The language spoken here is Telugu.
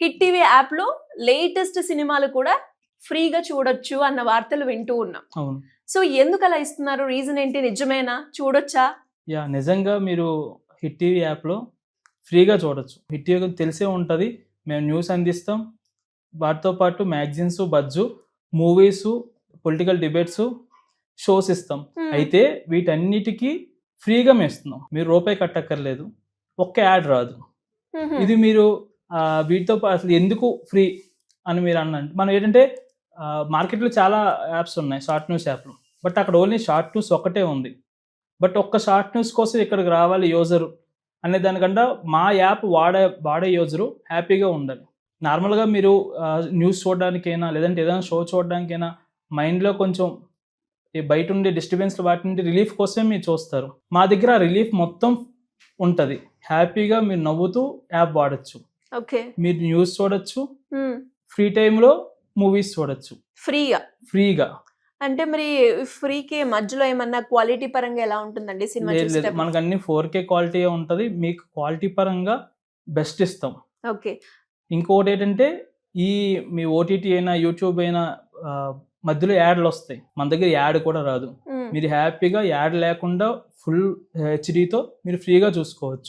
హిట్ టీవీ యాప్ లో లేటెస్ట్ సినిమాలు కూడా ఫ్రీగా చూడొచ్చు అన్న వార్తలు వింటూ ఉన్నాం. అవును. సో ఎందుకు అలా ఇస్తున్నారు? రీజన్ ఏంటి? నిజమేనా? చూడొచ్చా? నిజంగా మీరు హిట్ టీవీ యాప్లో ఫ్రీగా చూడొచ్చు. హిట్ టీవీ తెలిసే ఉంటుంది, మేము న్యూస్ అందిస్తాం, వాటితో పాటు magazines, buzz, movies, political debates, shows ఇస్తాం. అయితే వీటన్నిటికీ ఫ్రీగా మేము ఇస్తున్నాం. మీరు రూపాయి కట్టక్కర్లేదు, ఒక్క యాడ్ రాదు. ఇది మీరు వీటితో అసలు ఎందుకు ఫ్రీ అని మీరు అన్నంటే, మనం ఏంటంటే మార్కెట్లో చాలా యాప్స్ ఉన్నాయి, షార్ట్ న్యూస్ యాప్లు, బట్ అక్కడ ఓన్లీ షార్ట్ న్యూస్ ఒక్కటే ఉంది. బట్ ఒక్క షార్ట్ న్యూస్ కోసం ఇక్కడికి రావాలి యూజరు అనే దానికన్నా మా యాప్ వాడే యూజరు హ్యాపీగా ఉండాలి. నార్మల్గా మీరు న్యూస్ చూడడానికైనా లేదంటే ఏదైనా షో చూడడానికైనా మైండ్లో కొంచెం బయట ఉండే డిస్టర్బెన్స్లు వాటి నుండి రిలీఫ్ కోసమే మీరు చూస్తారు. మా దగ్గర రిలీఫ్ మొత్తం ఉంటుంది. హ్యాపీగా మీరు నవ్వుతూ యాప్ వాడచ్చు. ఓకే, మీరు న్యూస్ చూడొచ్చు, ఫ్రీ టైంలో మూవీస్ చూడొచ్చు ఫ్రీగా. అంటే మరి ఫ్రీకి మధ్యలో ఏమన్నా క్వాలిటీ పరంగా ఎలా ఉంటుందండి సినిమా? లేదు, మనకు అన్ని 4K క్వాలిటీ ఉంటుంది. మీకు క్వాలిటీ పరంగా బెస్ట్ ఇస్తాం. ఓకే. ఇంకొకటి ఏంటంటే మీ ఓటీటీ అయినా యూట్యూబ్ అయినా మధ్యలో యాడ్లు వస్తాయి, మన దగ్గర యాడ్ కూడా రాదు. మీరు హ్యాపీగా యాడ్ లేకుండా ఫుల్ హెచ్డీతో మీరు ఫ్రీగా చూసుకోవచ్చు.